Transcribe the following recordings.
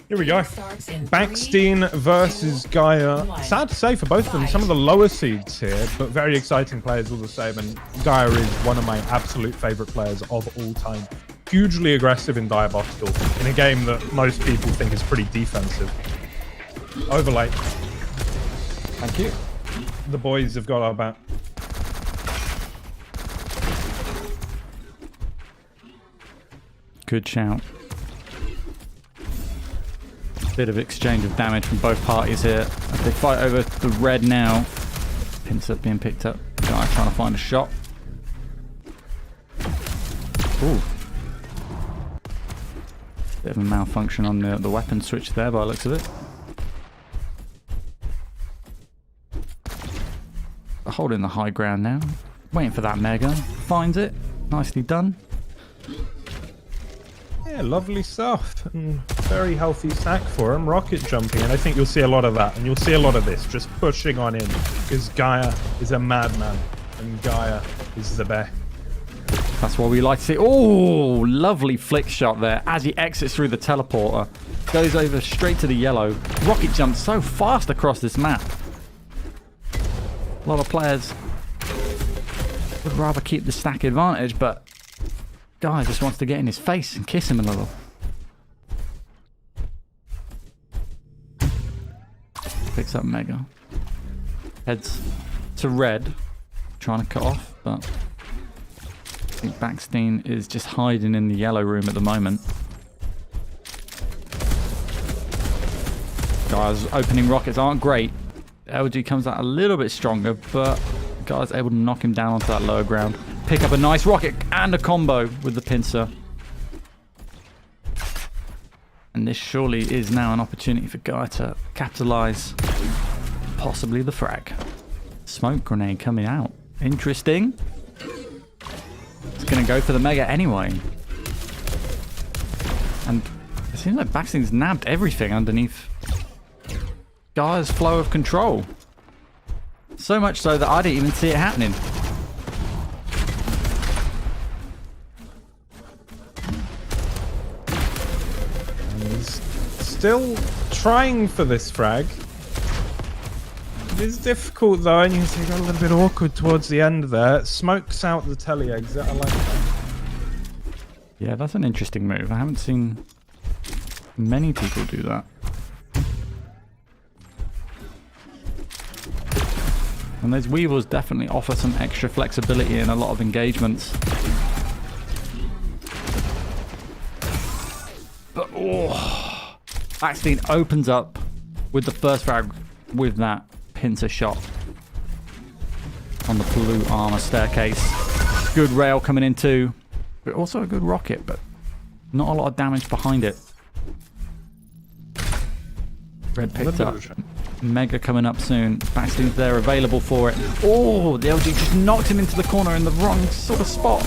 Here we go. Baksteen versus Gaiia. Sad to say for both of them, some of the lower seeds here, but very exciting players all the same. And Gaiia is one of my absolute favorite players of all time. Hugely aggressive in diabolical in a game that most people think is pretty defensive. Overlay. Thank you. The boys have got our back. Good shout. Bit of exchange of damage from both parties here. As they fight over the red now. Pincer being picked up. Guy trying to find a shot. Ooh. Bit of a malfunction on the weapon switch there by the looks of it. Holding the high ground now. Waiting for that mega. Finds it. Nicely done. Yeah, lovely stuff. And very healthy stack for him. Rocket jumping, and I think you'll see a lot of that. And you'll see a lot of this, just pushing on in. Because Gaiia is a madman. And Gaiia is the best. That's what we like to see. Oh, lovely flick shot there as he exits through the teleporter. Goes over straight to the yellow. Rocket jumps so fast across this map. A lot of players would rather keep the stack advantage, but Guy just wants to get in his face and kiss him a little. Picks up Mega. Heads to red. Trying to cut off, but I think Baksteen is just hiding in the yellow room at the moment. Guys, opening rockets aren't great. LG comes out a little bit stronger, but Guy's able to knock him down onto that lower ground. Pick up a nice rocket and a combo with the pincer. And this surely is now an opportunity for Guy to capitalize possibly the frag. Smoke grenade coming out. Interesting. It's going to go for the mega anyway. And it seems like Baksteen's nabbed everything underneath Gaia's flow of control. So much so that I didn't even see it happening. He's still trying for this frag. It is difficult though, and you can see it got a little bit awkward towards the end there. Smokes out the telly exit. I like that. Yeah, that's an interesting move. I haven't seen many people do that. And those weevils definitely offer some extra flexibility in a lot of engagements. But oh, Baksteen opens up with the first frag with that pincer shot on the blue armor staircase. Good rail coming in too, but also a good rocket, but not a lot of damage behind it. Red picked up. Mega coming up soon. Baksteen's there, available for it. Oh, the LG just knocked him into the corner in the wrong sort of spot.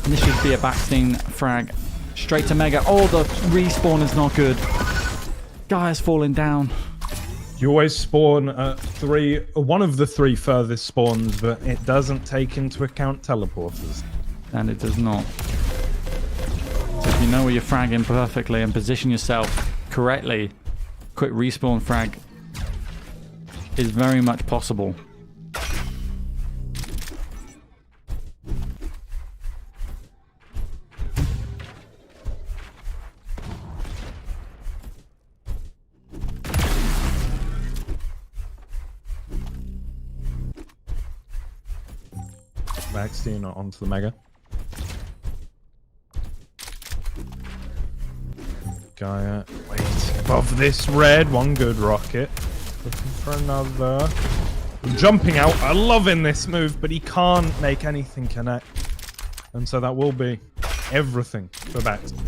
And this should be a Baksteen frag. Straight to Mega. Oh, the respawn is not good. Guy's falling down. You always spawn at one of the three furthest spawns, but it doesn't take into account teleporters. And it does not. So if you know where you're fragging perfectly and position yourself correctly, quick respawn frag is very much possible. Baksteen onto the mega. Gaiia, wait, above this red, one good rocket. Looking for another. Jumping out, I'm loving this move, but he can't make anything connect. And so that will be everything for Baksteen.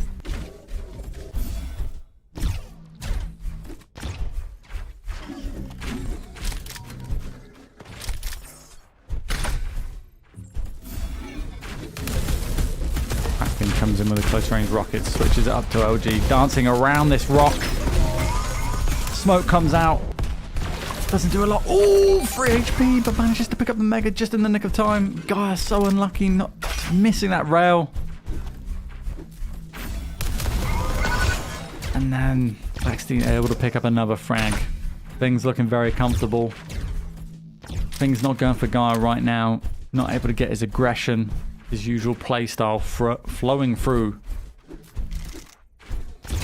Baksteen comes in with a close range rocket, switches it up to LG, dancing around this rock. Smoke comes out. Doesn't do a lot. Oh, 3 HP, but manages to pick up the mega just in the nick of time. Guy is so unlucky, not missing that rail. And then Baksteen able to pick up another frag. Things looking very comfortable. Things not going for Gaiia right now. Not able to get his aggression, his usual play style flowing through.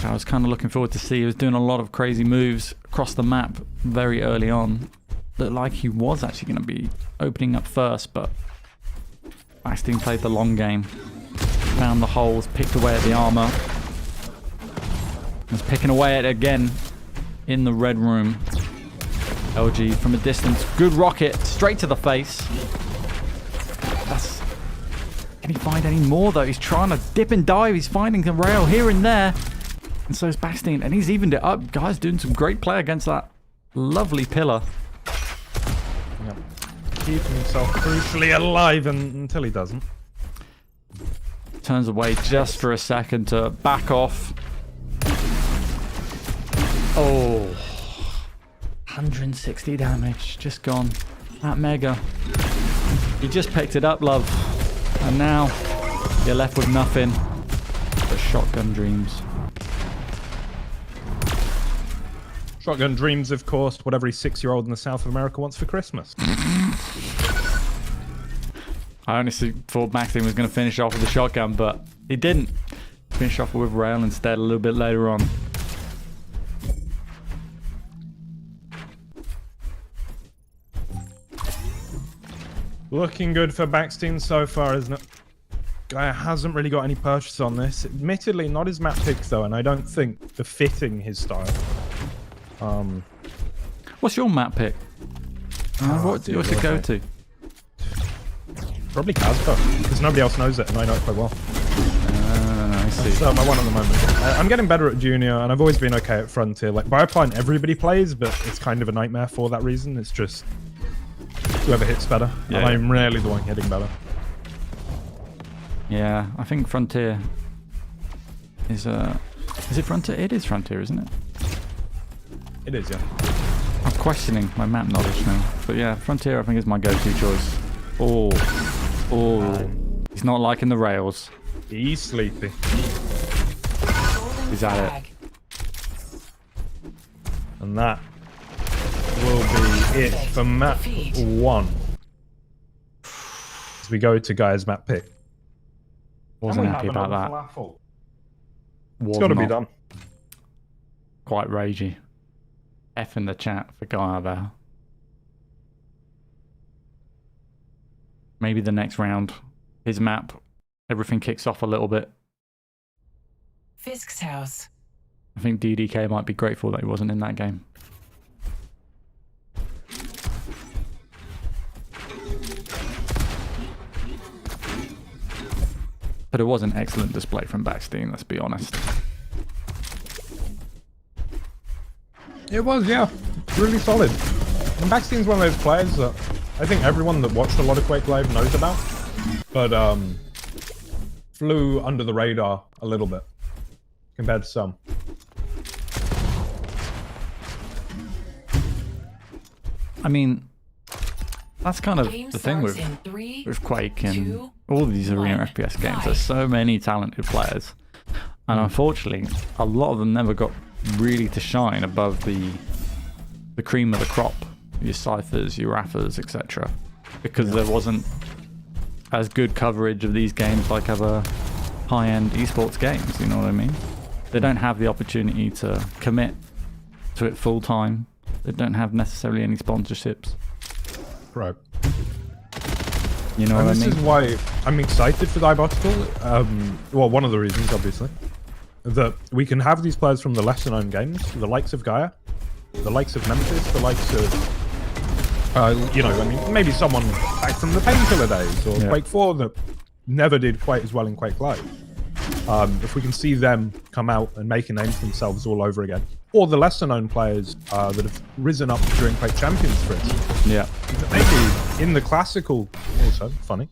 I was kind of looking forward to see. He was doing a lot of crazy moves across the map very early on. Looked like he was actually going to be opening up first, but Baksteen played the long game. Found the holes, picked away at the armor. Was picking away at it again in the red room. LG from a distance. Good rocket, straight to the face. Can he find any more though? He's trying to dip and dive. He's finding the rail here and there. And so is Baksteen. And he's evened it up. Guy's doing some great play against that lovely pillar. Yep. Keeping himself crucially alive until he doesn't. Turns away just for a second to back off. Oh. 160 damage. Just gone. That mega. You just picked it up, love. And now you're left with nothing but shotgun dreams. Shotgun dreams, of course, what every 6-year-old in the South of America wants for Christmas. I honestly thought Baksteen was going to finish off with a shotgun, but he didn't. Finish off with Royale instead a little bit later on. Looking good for Baksteen so far, isn't it? Gaiia hasn't really got any purchase on this. Admittedly, not his map pick though, and I don't think befitting his style. What's your map pick? What's your go-to? Probably Casper, because nobody else knows it, and I know it quite well. I see. That's my one at the moment. I'm getting better at Junior, and I've always been okay at Frontier. Like, Biopine everybody plays, but it's kind of a nightmare for that reason. It's just whoever hits better. Yeah, and I'm rarely the one hitting better. Yeah, I think Frontier is it Frontier? It is Frontier, isn't it? It is, yeah. I'm questioning my map knowledge now. But yeah, Frontier I think is my go-to choice. Oh. He's not liking the rails. He's sleepy. He's at it. And that will be it for map 1. As we go to Gaia's map pick. Wasn't happy about that. It's got to be done. Quite ragey. F in the chat for Gaiia there. Maybe the next round, his map, everything kicks off a little bit. Fisk's house. I think DDK might be grateful that he wasn't in that game. But it was an excellent display from Baksteen, let's be honest. It was, yeah. Really solid. And Baksteen's one of those players that I think everyone that watched a lot of Quake Live knows about. But flew under the radar a little bit compared to some. I mean, that's kind of the thing with Quake and all these arena FPS games. There's so many talented players. And unfortunately, a lot of them never got really to shine above the cream of the crop. Your Cyphers, your Raffers, etc. Because there wasn't as good coverage of these games like other high-end esports games, you know what I mean? They don't have the opportunity to commit to it full-time. They don't have necessarily any sponsorships. Right. You know what I mean? This is why I'm excited for Diabotical. Well, one of the reasons, obviously. That we can have these players from the lesser-known games, the likes of Gaiia, the likes of Memphis, the likes of... you know, I mean, maybe someone back from the Painkiller days, or Quake 4 that never did quite as well in Quake Live. If we can see them come out and make a name for themselves all over again. Or the lesser-known players that have risen up during Quake Champions, for instance. Yeah. Maybe in the classical... Also, funny.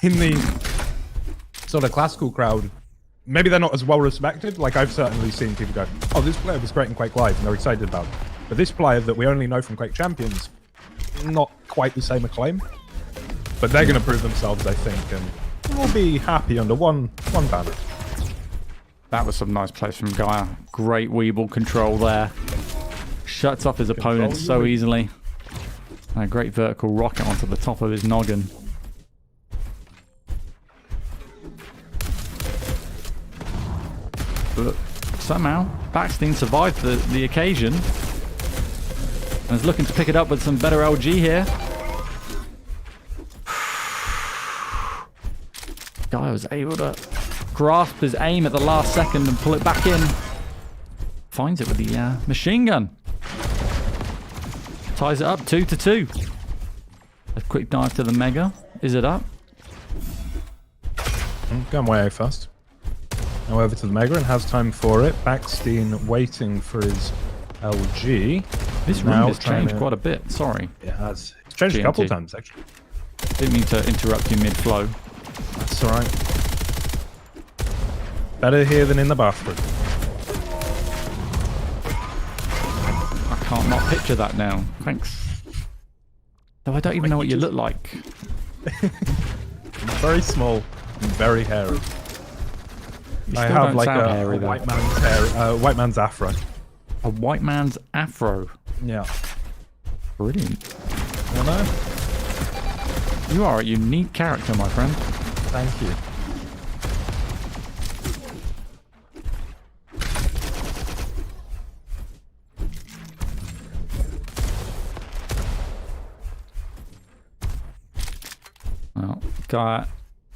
In the sort of classical crowd, maybe they're not as well respected. Like, I've certainly seen people go, oh, this player was great in Quake Live, and they're excited about it. But this player that we only know from Quake Champions, not quite the same acclaim. But they're going to prove themselves, I think, and we'll be happy under one banner. That was some nice plays from Gaiia. Great Weeble control there. Shuts off his opponent so easily. A great vertical rocket onto the top of his noggin. But somehow, Baksteen survived the occasion. And is looking to pick it up with some better LG here. Gaiia was able to grasp his aim at the last second and pull it back in. Finds it with the machine gun. Ties it up 2-2. A quick dive to the Mega. Is it up? Going way fast. Now over to the Mega and has time for it. Baksteen waiting for his LG. This room has changed quite a bit. Sorry. It has. It's changed a couple times, actually. Didn't mean to interrupt you mid-flow. That's alright. Better here than in the bathroom. I can't not picture that now. Thanks. Though I don't even know what you look like. Very small and very hairy. I have like a white man's hair, white man's afro. A white man's afro. Yeah. Brilliant. I know. You are a unique character, my friend. Thank you. Well, Gaiia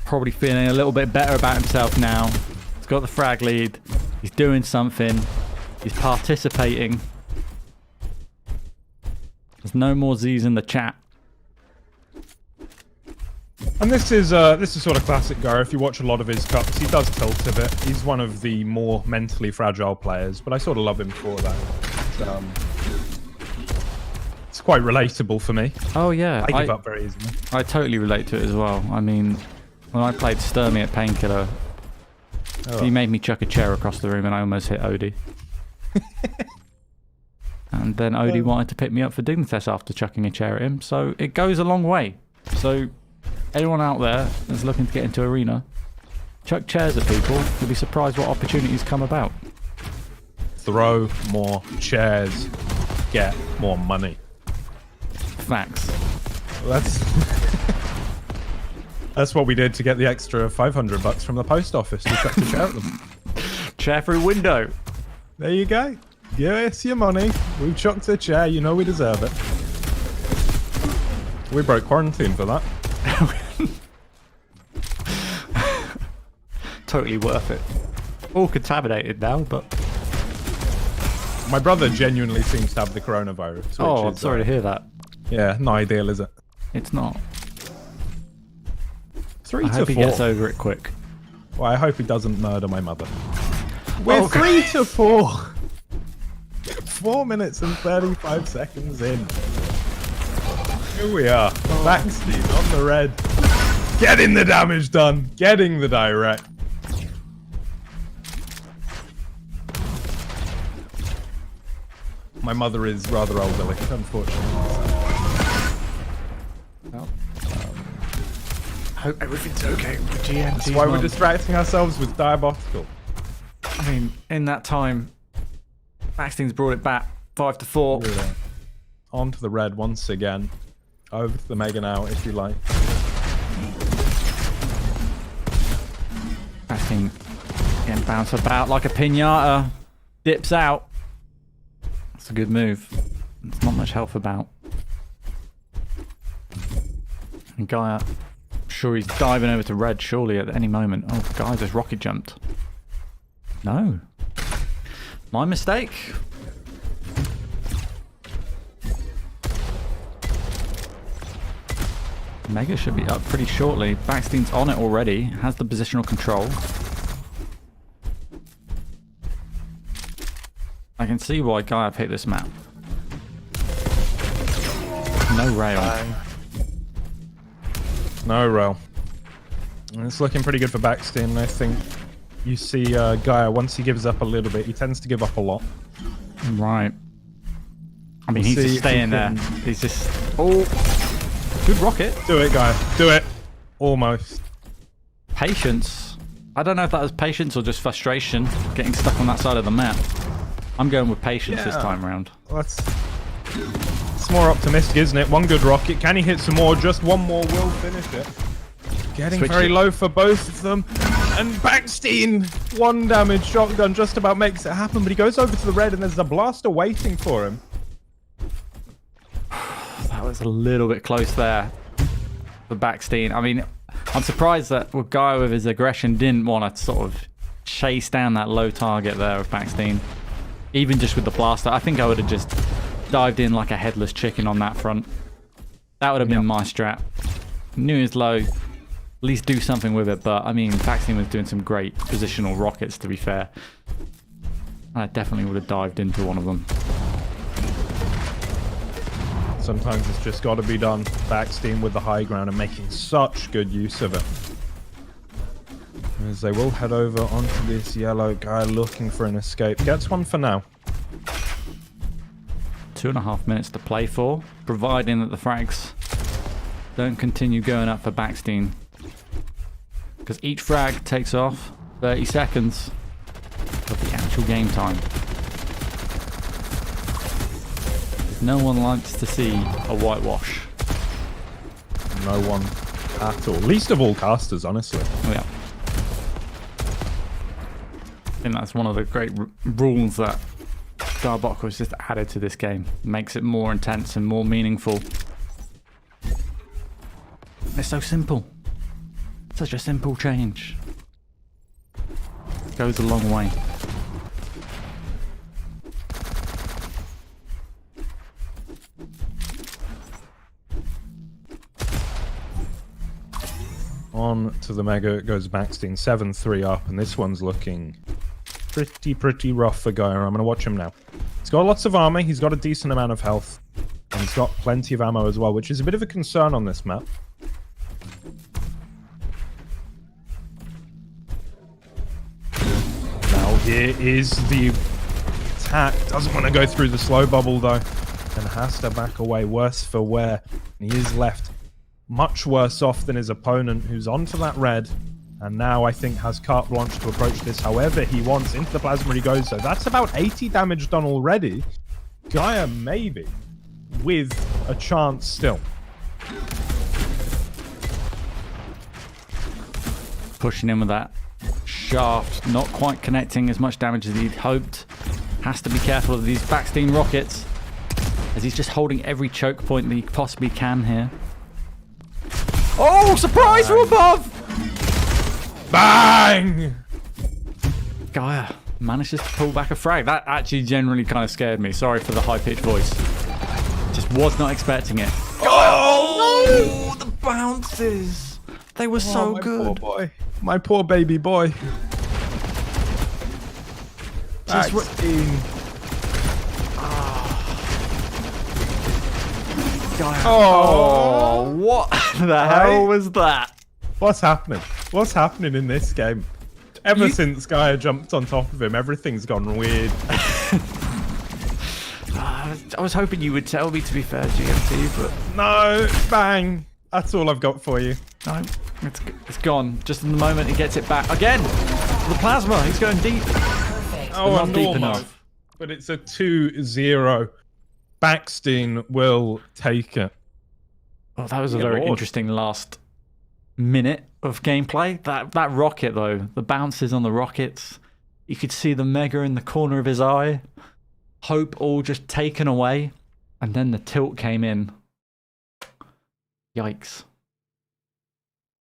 probably feeling a little bit better about himself now. He's got the frag lead. He's doing something. He's participating. There's no more Z's in the chat. And this is sort of classic Gaiia. If you watch a lot of his cups, he does tilt a bit. He's one of the more mentally fragile players, but I sort of love him for that. It's quite relatable for me. Oh yeah, I give up very easily. I totally relate to it as well. I mean, when I played Sturmy at Painkiller, he made me chuck a chair across the room and I almost hit Odie. And then Odie wanted to pick me up for Dignitas after chucking a chair at him, so it goes a long way. So anyone out there that's looking to get into Arena, chuck chairs at people, you'll be surprised what opportunities come about. Throw more chairs, get more money. Facts. That's what we did to get the extra $500 from the post office to chuck the chair at them. Chair through window. There you go. Give us your money. We chucked a chair. You know we deserve it. We broke quarantine for that. Totally worth it. All contaminated now, but... My brother genuinely seems to have the coronavirus. Oh, I'm sorry to hear that. Yeah, not ideal, is it? It's not. 3 I to hope 4. he gets over it quick. Well, I hope he doesn't murder my mother. We're 3 to 4. 4 minutes and 35 seconds in. Here we are. Baksteen on the red. Getting the damage done. Getting the direct. My mother is rather elderly, unfortunately. Well, hope everything's okay with the GM. That's why we're distracting ourselves with Diabolical. I mean, in that time, Baksteen's brought it back 5 to 4. Yeah. On to the red once again. Over to the Mega now, if you like. Baksteen getting bounced about like a pinata. Dips out. That's a good move. There's not much health about. And Gaiia, I'm sure he's diving over to red surely at any moment. Oh, Gaiia just rocket jumped. No. My mistake. Mega should be up pretty shortly. Baksteen's on it already. Has the positional control. I can see why Gaiia picked this map. No rail. No rail. And it's looking pretty good for Baksteen. I think you see Gaiia, once he gives up a little bit, he tends to give up a lot. Right. I mean, he's just staying there. He's just... Oh! Good rocket. Do it, Gaiia. Do it. Almost. Patience. I don't know if that was patience or just frustration, getting stuck on that side of the map. I'm going with patience this time around. It's more optimistic, isn't it? One good rocket. Can he hit some more? Just one more will finish it. Getting very low for both of them. And Baksteen, 1 damage shotgun just about makes it happen, but he goes over to the red and there's a blaster waiting for him. That was a little bit close there for Baksteen. I mean, I'm surprised that Gaiia with his aggression didn't want to sort of chase down that low target there of Baksteen. Even just with the blaster, I think I would have just dived in like a headless chicken on that front. That would have been my strat. Knew he was low. At least do something with it, but I mean, Baksteen was doing some great positional rockets, to be fair. I definitely would have dived into one of them. Sometimes it's just got to be done. Baksteen with the high ground and making such good use of it. As they will head over onto this yellow guy looking for an escape. Gets one for now. 2.5 minutes to play for, providing that the frags don't continue going up for Baksteen. Because each frag takes off 30 seconds of the actual game time. No one likes to see a whitewash. No one at all. Least of all casters, honestly. Yeah. I think that's one of the great rules that Gaiia has just added to this game. Makes it more intense and more meaningful. It's so simple. Such a simple change. Goes a long way. On to the Mega goes Baksteen, 7-3 up, and this one's looking pretty rough for Gaiia. I'm going to watch him now. He's got lots of armor, he's got a decent amount of health, and he's got plenty of ammo as well, which is a bit of a concern on this map. Now here is the attack. Doesn't want to go through the slow bubble though, and has to back away worse for wear. And he is left much worse off than his opponent, who's onto that red, and now I think has carte blanche to approach this however he wants. Into the plasma he goes, so that's about 80 damage done already. Gaiia maybe with a chance still. Pushing in with that shaft, not quite connecting as much damage as he'd hoped. Has to be careful of these Baksteen rockets, as he's just holding every choke point that he possibly can here. Oh, surprise from above! Bang! Gaiia manages to pull back a frag. That actually generally kind of scared me. Sorry for the high-pitched voice. Just was not expecting it. Oh, no! The bounces! They were so good. Poor boy. My poor baby boy. Baksteen. Oh, what the hell was that? What's happening? What's happening in this game? Ever since Gaiia jumped on top of him, everything's gone weird. I was hoping you would tell me, to be fair, GMT, but... No, bang. That's all I've got for you. No, it's gone. Just in the moment he gets it back. Again! The plasma, he's going deep. Oh, not deep enough. But it's a 2-0. Baksteen will take it. Oh, that was a very interesting last minute of gameplay. That rocket, though, the bounces on the rockets, you could see the Mega in the corner of his eye. Hope all just taken away. And then the tilt came in. Yikes.